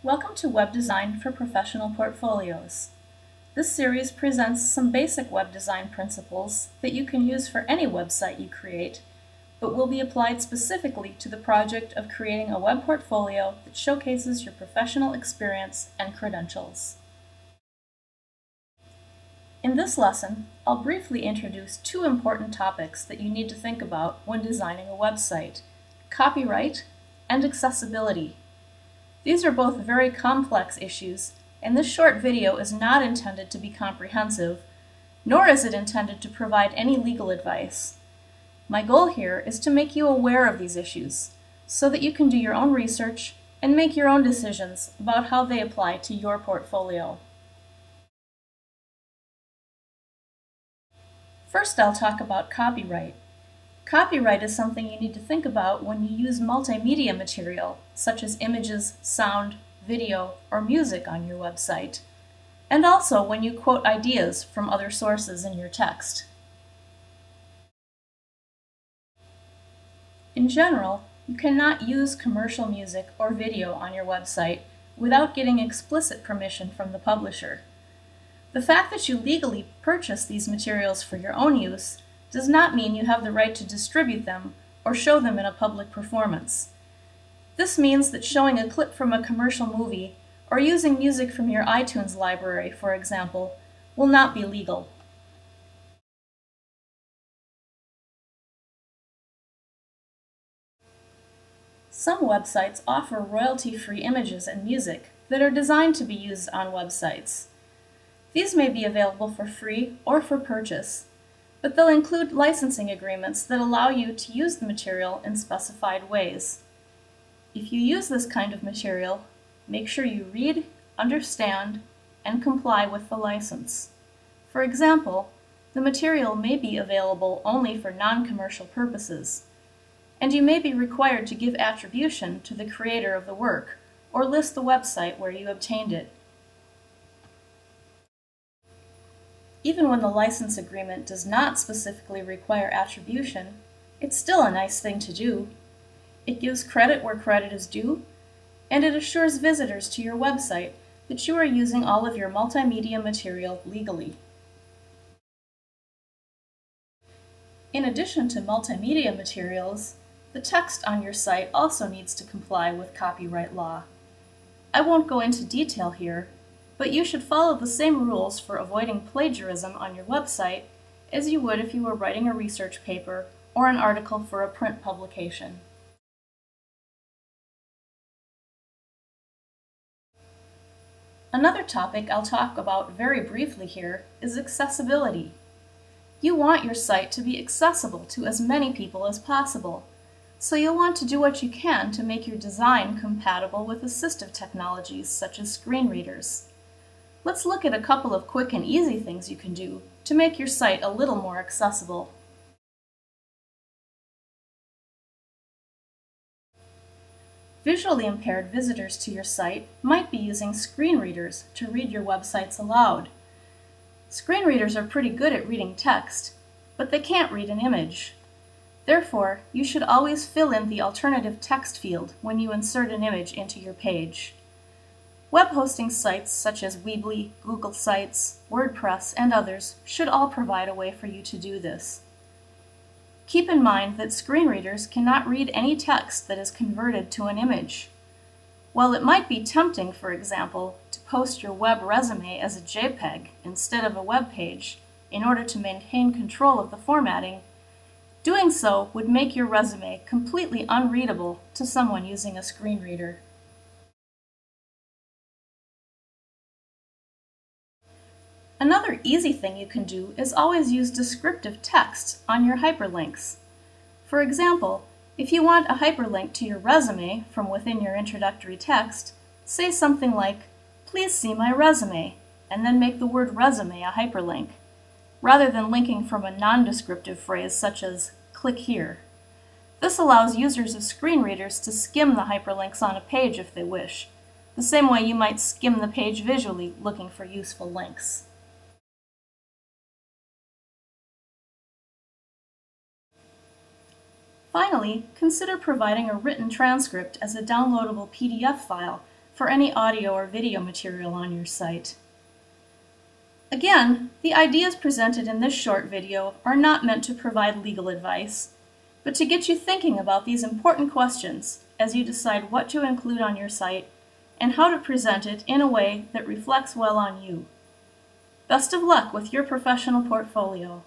Welcome to Web Design for Professional Portfolios. This series presents some basic web design principles that you can use for any website you create, but will be applied specifically to the project of creating a web portfolio that showcases your professional experience and credentials. In this lesson, I'll briefly introduce two important topics that you need to think about when designing a website: copyright and accessibility. These are both very complex issues, and this short video is not intended to be comprehensive, nor is it intended to provide any legal advice. My goal here is to make you aware of these issues, so that you can do your own research and make your own decisions about how they apply to your portfolio. First, I'll talk about copyright. Copyright is something you need to think about when you use multimedia material, such as images, sound, video, or music on your website, and also when you quote ideas from other sources in your text. In general, you cannot use commercial music or video on your website without getting explicit permission from the publisher. The fact that you legally purchase these materials for your own use does not mean you have the right to distribute them or show them in a public performance. This means that showing a clip from a commercial movie or using music from your iTunes library, for example, will not be legal. Some websites offer royalty-free images and music that are designed to be used on websites. These may be available for free or for purchase, but they'll include licensing agreements that allow you to use the material in specified ways. If you use this kind of material, make sure you read, understand, and comply with the license. For example, the material may be available only for non-commercial purposes, and you may be required to give attribution to the creator of the work or list the website where you obtained it. Even when the license agreement does not specifically require attribution, it's still a nice thing to do. It gives credit where credit is due, and it assures visitors to your website that you are using all of your multimedia material legally. In addition to multimedia materials, the text on your site also needs to comply with copyright law. I won't go into detail here, but you should follow the same rules for avoiding plagiarism on your website as you would if you were writing a research paper or an article for a print publication. Another topic I'll talk about very briefly here is accessibility. You want your site to be accessible to as many people as possible, so you'll want to do what you can to make your design compatible with assistive technologies such as screen readers. Let's look at a couple of quick and easy things you can do to make your site a little more accessible. Visually impaired visitors to your site might be using screen readers to read your websites aloud. Screen readers are pretty good at reading text, but they can't read an image. Therefore, you should always fill in the alternative text field when you insert an image into your page. Web hosting sites such as Weebly, Google Sites, WordPress, and others should all provide a way for you to do this. Keep in mind that screen readers cannot read any text that is converted to an image. While it might be tempting, for example, to post your web resume as a JPEG instead of a web page in order to maintain control of the formatting, doing so would make your resume completely unreadable to someone using a screen reader. Another easy thing you can do is always use descriptive text on your hyperlinks. For example, if you want a hyperlink to your resume from within your introductory text, say something like, "Please see my resume," and then make the word resume a hyperlink, rather than linking from a non-descriptive phrase such as, "Click here." This allows users of screen readers to skim the hyperlinks on a page if they wish, the same way you might skim the page visually looking for useful links. Finally, consider providing a written transcript as a downloadable PDF file for any audio or video material on your site. Again, the ideas presented in this short video are not meant to provide legal advice, but to get you thinking about these important questions as you decide what to include on your site and how to present it in a way that reflects well on you. Best of luck with your professional portfolio.